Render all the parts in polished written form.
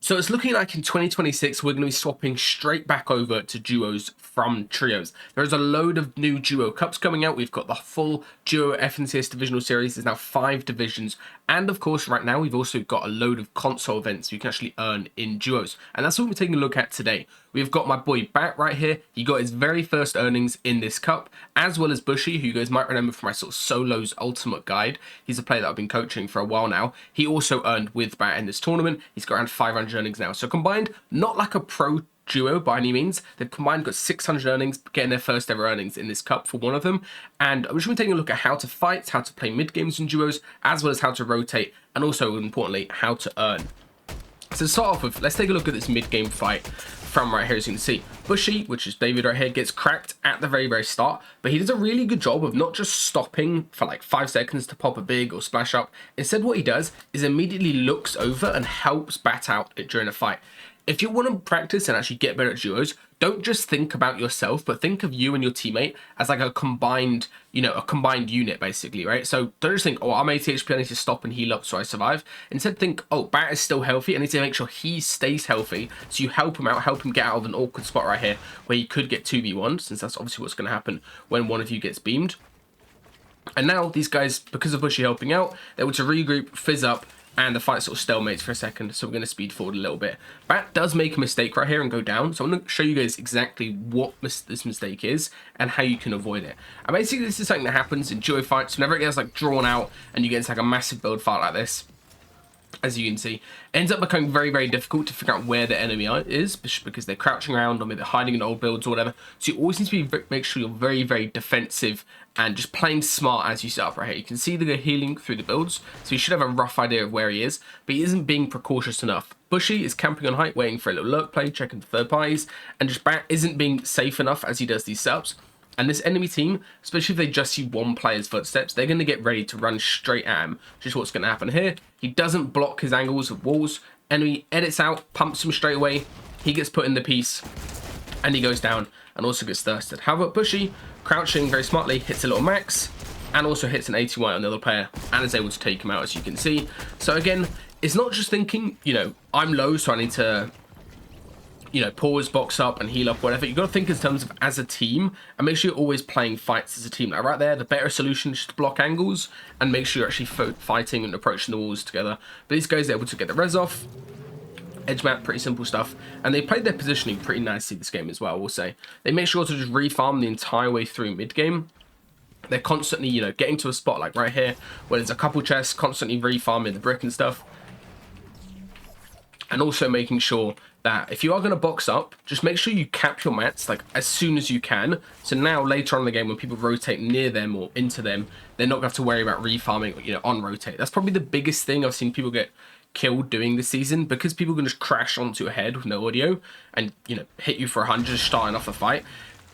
So it's looking like in 2026, we're going to be swapping straight back over to duos from trios. There's a load of new duo cups coming out. We've got the full duo FNCS divisional series. There's now 5 divisions. And of course, right now, we've also got a load of console events you can actually earn in duos. And that's what we're taking a look at today. We've got my boy Bat right here. He got his very first earnings in this cup, as well as Bushy, who you guys might remember from my sort of solos ultimate guide. He's a player that I've been coaching for a while now. He also earned with Bat in this tournament. He's got around 500 earnings now. So combined, not like a pro duo by any means. They've combined got 600 earnings, getting their first ever earnings in this cup for one of them. And I'm just going to take a look at how to fight, how to play mid games in duos, as well as how to rotate, and also importantly, how to earn. So to start off with, let's take a look at this mid game fight from right here. As you can see, Bushy, which is David right here, gets cracked at the very start, but he does a really good job of not just stopping for like 5 seconds to pop a big or splash up. Instead, what he does is immediately looks over and helps Bat out during a fight. If you want to practice and actually get better at duos, don't just think about yourself, but think of you and your teammate as like a combined, a combined unit basically, right? So don't just think, oh, I'm 80 HP, I need to stop and heal up so I survive. Instead think, oh, Bat is still healthy, I need to make sure he stays healthy. So you help him out, help him get out of an awkward spot right here where he could get 2v1, since that's obviously what's going to happen when one of you gets beamed. And now these guys, because of Bushy helping out, they're able to regroup, fizz up, and the fight sort of stalemates for a second, so we're going to speed forward a little bit. Bat does make a mistake right here and go down, so I'm going to show you guys exactly what this mistake is and how you can avoid it. And basically this is something that happens in duo fights whenever it gets like drawn out and you get into like a massive build fight like this. As you can see, it ends up becoming very difficult to figure out where the enemy is, because they're crouching around or maybe they're hiding in old builds or whatever. So you always need to make sure you're very defensive and just playing smart as you set up right here. You can see the healing through the builds, so you should have a rough idea of where he is, but he isn't being precautious enough. Bushy is camping on height, waiting for a little lurk play, checking for third parties, and just Bat isn't being safe enough as he does these setups. And this enemy team, especially if they just see one player's footsteps, they're going to get ready to run straight at him, which is what's going to happen here. He doesn't block his angles of walls. Enemy edits out, pumps him straight away. He gets put in the piece, and he goes down, and also gets thirsted. However, Bushy, crouching very smartly, hits a little max, and also hits an 81 on the other player, and is able to take him out, as you can see. So again, it's not just thinking, I'm low, so I need to pause, box up, and heal up, whatever. You've got to think in terms of as a team, and make sure you're always playing fights as a team. Like right there, the better solution is just to block angles, and make sure you're actually fighting and approaching the walls together. But these guys are able to get the res off. Edge map, pretty simple stuff. And they played their positioning pretty nicely this game as well, I will say. They make sure to just refarm the entire way through mid-game. They're constantly, getting to a spot like right here, where there's a couple chests, constantly refarming the brick and stuff. And also making sure that if you are going to box up, just make sure you cap your mats like as soon as you can. So now later on in the game, when people rotate near them or into them, they're not going to have to worry about refarming, on rotate. That's probably the biggest thing I've seen people get killed doing this season, because people can just crash onto a head with no audio and, hit you for 100 starting off a fight.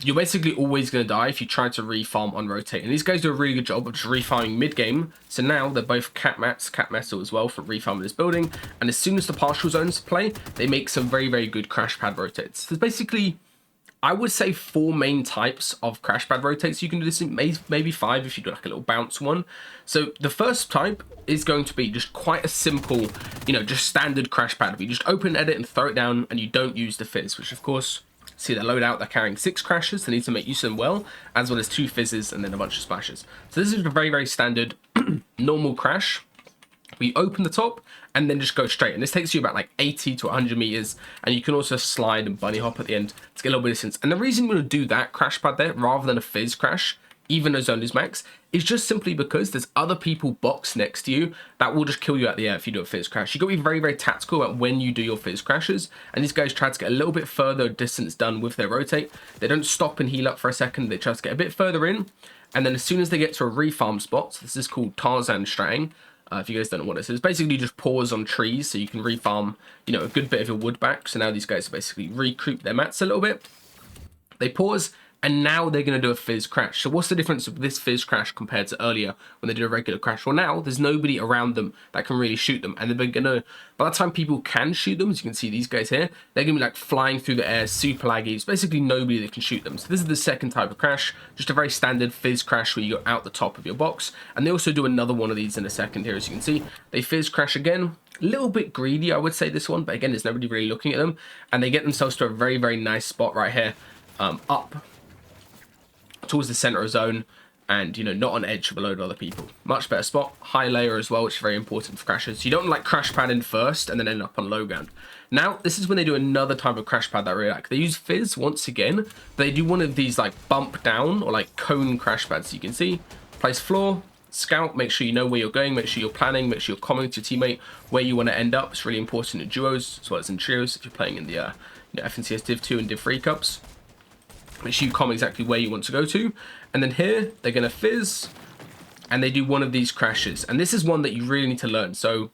You're basically always going to die if you try to refarm on rotate. And these guys do a really good job of just refarming mid-game. So now they're both cap metal as well for refarming this building. And as soon as the partial zones play, they make some very good crash pad rotates. There's basically, I would say, 4 main types of crash pad rotates. You can do this in maybe 5 if you do like a little bounce one. So the first type is going to be just quite a simple, just standard crash pad. You just open, edit, and throw it down, and you don't use the fizz, which of course, see their loadout, they're carrying 6 crashes. They need to make use of them well, as well as 2 fizzes and then a bunch of splashes. So this is a very standard normal crash. We open the top and then just go straight. And this takes you about like 80 to 100 meters. And you can also slide and bunny hop at the end to get a little bit of distance. And the reason you want to do that crash pad there rather than a fizz crash, even though zone is max, is just simply because there's other people boxed next to you that will just kill you out the air if you do a fizz crash. You've got to be very tactical about when you do your fizz crashes, and these guys try to get a little bit further distance done with their rotate. They don't stop and heal up for a second, they try to get a bit further in, and then as soon as they get to a refarm spot, so this is called Tarzan stratting, if you guys don't know what this is, basically just pause on trees so you can refarm, a good bit of your wood back. So now these guys are basically recruit their mats a little bit. They pause, and now they're going to do a fizz crash. So what's the difference of this fizz crash compared to earlier when they did a regular crash? Well, now there's nobody around them that can really shoot them, and they're going to, by the time people can shoot them, as you can see these guys here, they're going to be like flying through the air, super laggy. It's basically nobody that can shoot them. So this is the second type of crash, just a very standard fizz crash where you go out the top of your box. And they also do another one of these in a second here, as you can see. They fizz crash again. A little bit greedy, I would say, this one, but again, there's nobody really looking at them, and they get themselves to a very, very nice spot right here, up towards the center of zone, and, you know, not on edge with a load of other people. Much better spot, high layer as well, which is very important for crashes. You don't like crash pad in first and then end up on low ground. Now, this is when they do another type of crash pad that I really like. They use fizz once again. They do one of these like bump down or like cone crash pads. So you can see, place floor, scout, make sure you know where you're going, make sure you're planning, make sure you're commenting to your teammate where you want to end up. It's really important in duos as well as in trios if you're playing in the you know, FNCS Div 2 and Div 3 cups. Make sure you comment exactly where you want to go to. And then here, they're going to fizz, and they do one of these crashes. And this is one that you really need to learn. So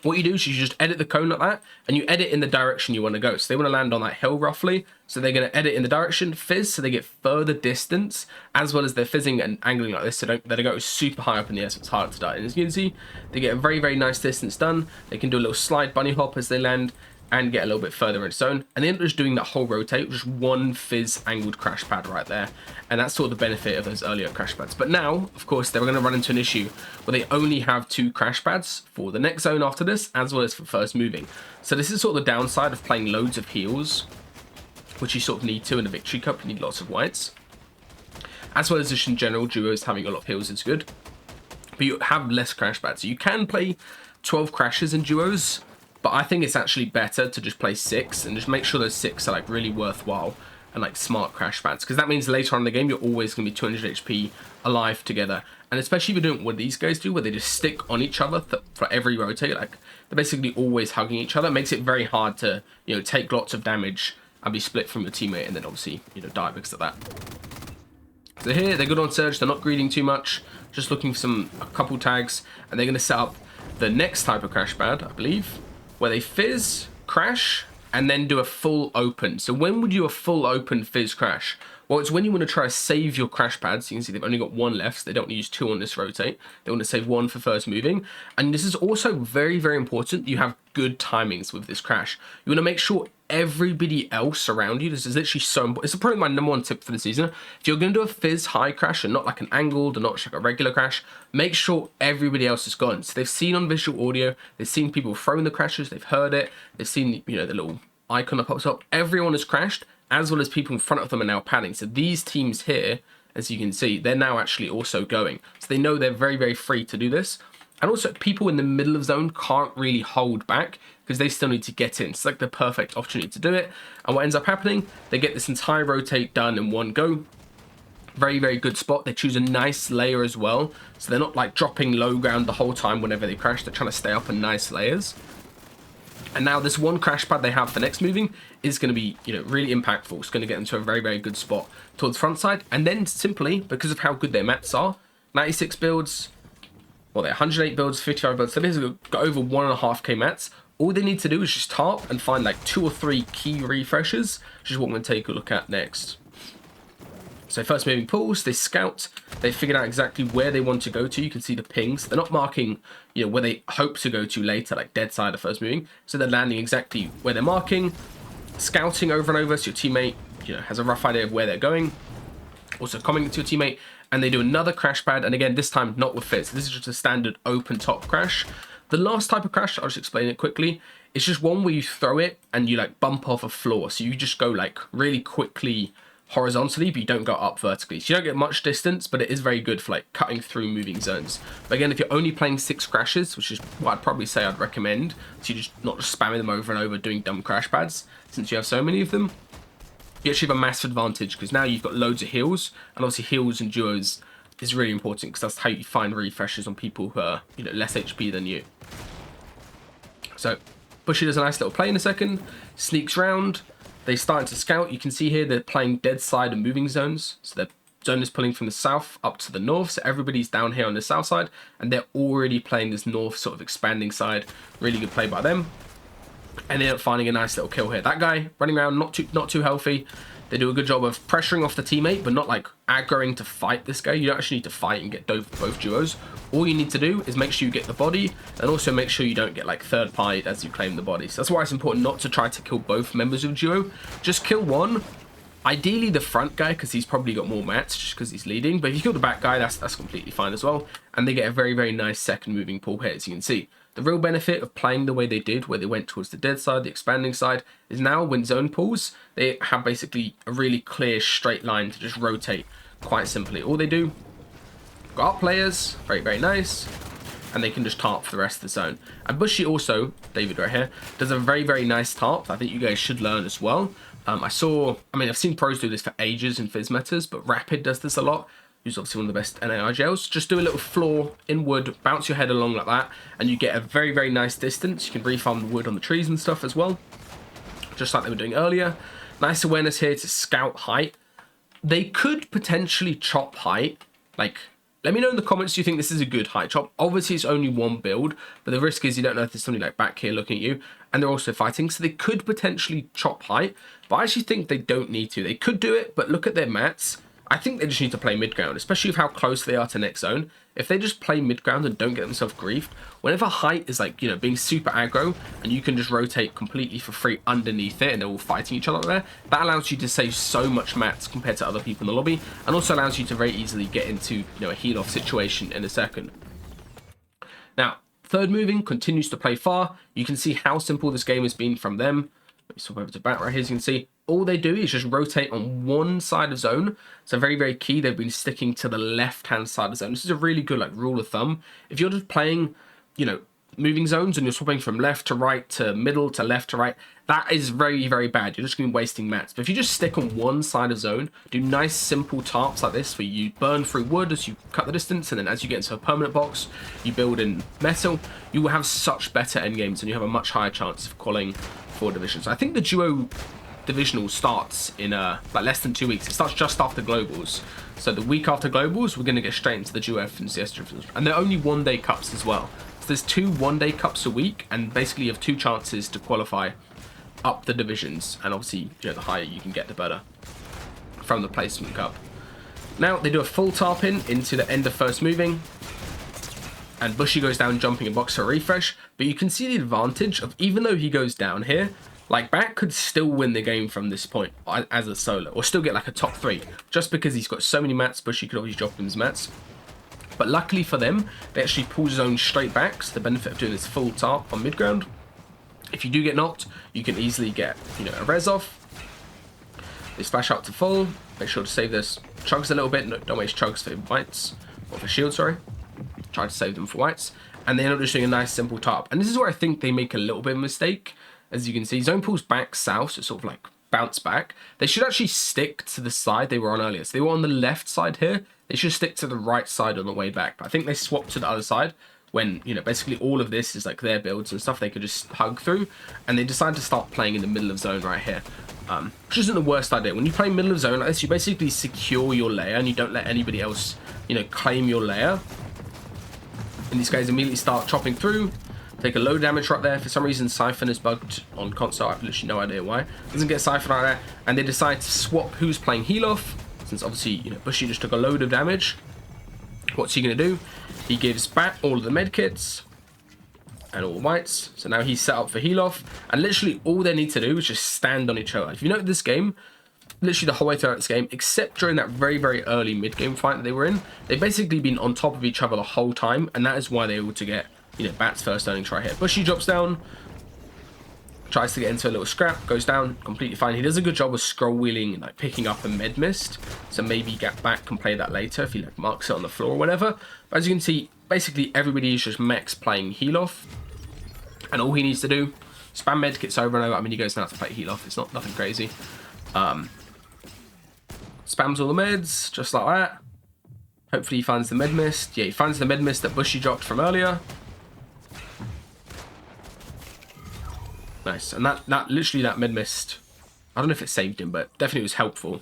what you do is you just edit the cone like that, and you edit in the direction you want to go. So they want to land on that hill roughly. So they're going to edit in the direction, fizz, so they get further distance, as well as they're fizzing and angling like this, so they don't go super high up in the air, so it's harder to die. And as you can see, they get a very, very nice distance done. They can do a little slide bunny hop as they land, and get a little bit further in zone, and they end up just doing that whole rotate, just one fizz angled crash pad right there, and that's sort of the benefit of those earlier crash pads. But now, of course, they're going to run into an issue where they only have 2 crash pads for the next zone after this, as well as for first moving. So this is sort of the downside of playing loads of heals, which you sort of need to in a victory cup. You need lots of whites, as well as just in general duos. Having a lot of heals is good, but you have less crash pads. So you can play 12 crashes in duos, but I think it's actually better to just play 6 and just make sure those 6 are like really worthwhile and like smart crash pads, because that means later on in the game you're always going to be 200 HP alive together. And especially if you're doing what these guys do, where they just stick on each other for every rotate, like they're basically always hugging each other. It makes it very hard to, you know, take lots of damage and be split from your teammate and then obviously, you know, die because of that. So here they're good on surge, they're not greeding too much, just looking for a couple tags, and they're going to set up the next type of crash pad, I believe, where they fizz, crash, and then do a full open. So when would you do a full open fizz crash? Well, it's when you want to try to save your crash pads. You can see they've only got 1 left, so they don't want to use 2 on this rotate. They want to save 1 for first moving. And this is also very, very important that you have good timings with this crash. You want to make sure everybody else around you, this is literally so important. It's probably my #1 tip for the season. If you're going to do a fizz high crash and not like an angled or not just like a regular crash, make sure everybody else is gone. So they've seen on visual audio, they've seen people throwing the crashes, they've heard it, they've seen, you know, the little icon that pops up. Everyone has crashed, as well as people in front of them are now padding. So these teams here, as you can see, they're now actually also going. So they know they're very, very free to do this. And also people in the middle of zone can't really hold back because they still need to get in. It's like the perfect opportunity to do it. And what ends up happening, they get this entire rotate done in one go. Very, very good spot. They choose a nice layer as well. So they're not like dropping low ground the whole time whenever they crash. They're trying to stay up in nice layers. And now this one crash pad they have for next moving is going to be, you know, really impactful. It's going to get them to a very, very good spot towards the front side. And then simply, because of how good their mats are, 96 builds, well, they're 108 builds, 55 builds, so basically got over 1.5k mats. All they need to do is just tarp and find like 2 or 3 key refreshes, which is what I'm going to take a look at next. So first moving pools, they scout, they figured out exactly where they want to go to. You can see the pings. They're not marking, you know, where they hope to go to later, like dead side of first moving. So they're landing exactly where they're marking, scouting over and over, so your teammate, you know, has a rough idea of where they're going. Also commenting to your teammate, and they do another crash pad, and again, this time not with fizz. This is just a standard open top crash. The last type of crash, I'll just explain it quickly. It's just one where you throw it and you like bump off a floor. So you just go like really quickly horizontally, but you don't go up vertically. So you don't get much distance, but it is very good for like cutting through moving zones. But again, if you're only playing 6 crashes, which is what I'd probably say I'd recommend, so you're just not just spamming them over and over doing dumb crash pads, since you have so many of them, you actually have a massive advantage because now you've got loads of heals, and obviously heals and duos is really important because that's how you find refreshes on people who are, you know, less HP than you. So Bushy does a nice little play in a second, sneaks round. They started to scout. You can see here they're playing dead side and moving zones. So their zone is pulling from the south up to the north. So everybody's down here on the south side, and they're already playing this north sort of expanding side. Really good play by them. And they end up finding a nice little kill here. That guy running around, not too healthy. They do a good job of pressuring off the teammate, but not like aggroing to fight this guy. You don't actually need to fight and get both duos. All you need to do is make sure you get the body, and also make sure you don't get like third partied as you claim the body. So that's why it's important not to try to kill both members of duo. Just kill one. Ideally the front guy, because he's probably got more mats just because he's leading. But if you kill the back guy, that's completely fine as well. And they get a very, very nice second moving pool here, as you can see. The real benefit of playing the way they did, where they went towards the dead side, the expanding side, is now when zone pulls, they have basically a really clear straight line to just rotate quite simply. All they do, got up players, very, very nice, and they can just tarp for the rest of the zone. And Bushy also, David right here, does a very, very nice tarp. I think you guys should learn as well. I've seen pros do this for ages in Fizz metas, but Rapid does this a lot. Who's obviously one of the best NAR gels. Just do a little floor in wood, bounce your head along like that, and you get a very, very nice distance. You can refarm the wood on the trees and stuff as well, just like they were doing earlier. Nice awareness here to scout height. They could potentially chop height. Like, let me know in the comments, do you think this is a good height chop? Obviously, it's only one build, but the risk is you don't know if there's somebody like back here looking at you, and they're also fighting, so they could potentially chop height, but I actually think they don't need to. They could do it, but look at their mats. I think they just need to play mid ground, especially with how close they are to next zone. If they just play mid ground and don't get themselves griefed, whenever height is like, being super aggro and you can just rotate completely for free underneath it and they're all fighting each other there, that allows you to save so much mats compared to other people in the lobby, and also allows you to very easily get into, a heal off situation in a second. Now, third moving continues to play far. You can see how simple this game has been from them. Let me swap over to back right here, as you can see. All they do is just rotate on one side of zone. So very, very key. They've been sticking to the left-hand side of zone. This is a really good rule of thumb. If you're just playing, moving zones and you're swapping from left to right to middle to left to right, that is very, very bad. You're just going to be wasting mats. But if you just stick on one side of zone, do nice simple tarps like this where you burn through wood as you cut the distance, and then as you get into a permanent box, you build in metal, you will have such better endgames and you have a much higher chance of calling for divisions. I think the duo divisional starts in less than 2 weeks. It starts just after globals, so the week after globals we're going to get straight into the duo FNCS divisionals, and they're only one-day cups as well. So there's 2 one-day cups a week, and basically you have 2 chances to qualify up the divisions, and obviously the higher you can get, the better from the placement cup. Now they do a full tarp in into the end of first moving, and Bushy goes down jumping in box for a refresh, but you can see the advantage of, even though he goes down here, back could still win the game from this point as a solo, or still get a top 3, just because he's got so many mats. Bushy could always drop him his mats, but luckily for them, they actually pull zone straight back. So the benefit of doing this full tarp on mid ground, if you do get knocked, you can easily get a res off. They splash out to full. Make sure to save this chugs a little bit. No, don't waste chugs for whites, or for shield, sorry. Try to save them for whites, and they end up just doing a nice simple tarp. And this is where I think they make a little bit of a mistake. As you can see, zone pulls back south, so sort of bounce back. They should actually stick to the side they were on earlier. So they were on the left side here. They should stick to the right side on the way back. But I think they swapped to the other side when, basically all of this is their builds and stuff they could just hug through. And they decided to start playing in the middle of zone right here, which isn't the worst idea. When you play middle of zone like this, you basically secure your layer and you don't let anybody else, claim your layer. And these guys immediately start chopping through. Take a low damage right there. For some reason, Siphon is bugged on console. I have literally no idea why. Doesn't get Siphon right there. And they decide to swap who's playing heal off. Since obviously, Bushy just took a load of damage. What's he going to do? He gives back all of the medkits and all the whites. So now he's set up for heal off. And literally all they need to do is just stand on each other. If you note this game, literally the whole way throughout this game, except during that very, very early mid-game fight that they were in, they've basically been on top of each other the whole time. And that is why they were able to get Bat's first earnings right here. Bushy drops down, tries to get into a little scrap, goes down, completely fine. He does a good job of scroll wheeling, picking up a med mist. So maybe Bat can play that later if he marks it on the floor or whatever. But as you can see, basically everybody is just Mex playing heal off, and all he needs to do, spam med kits over and over. I mean, he goes now to play heal off. It's nothing crazy. Spams all the meds just like that. Hopefully he finds the med mist. Yeah, he finds the med mist that Bushy dropped from earlier. Nice. And that literally that med mist, I don't know if it saved him, but definitely was helpful.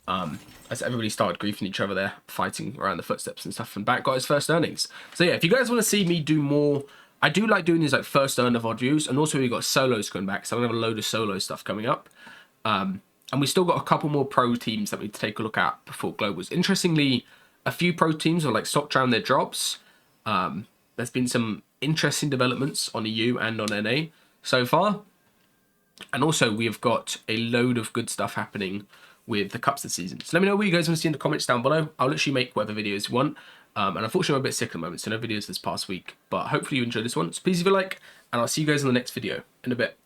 As everybody started griefing each other there, fighting around the footsteps and stuff, and Bat got his first earnings. So yeah, if you guys want to see me do more, I do like doing these first earner VOD views, and also we've got solos going back, so I'm gonna have a load of solo stuff coming up. And we still got a couple more pro teams that we need to take a look at before Globals. Interestingly, a few pro teams are like stocked around their drops. There's been some interesting developments on EU and on NA so far. And also, we have got a load of good stuff happening with the Cups this season. So let me know what you guys want to see in the comments down below. I'll literally make whatever videos you want. And unfortunately, I'm a bit sick at the moment, so no videos this past week. But hopefully you enjoyed this one. So please leave a like, and I'll see you guys in the next video in a bit.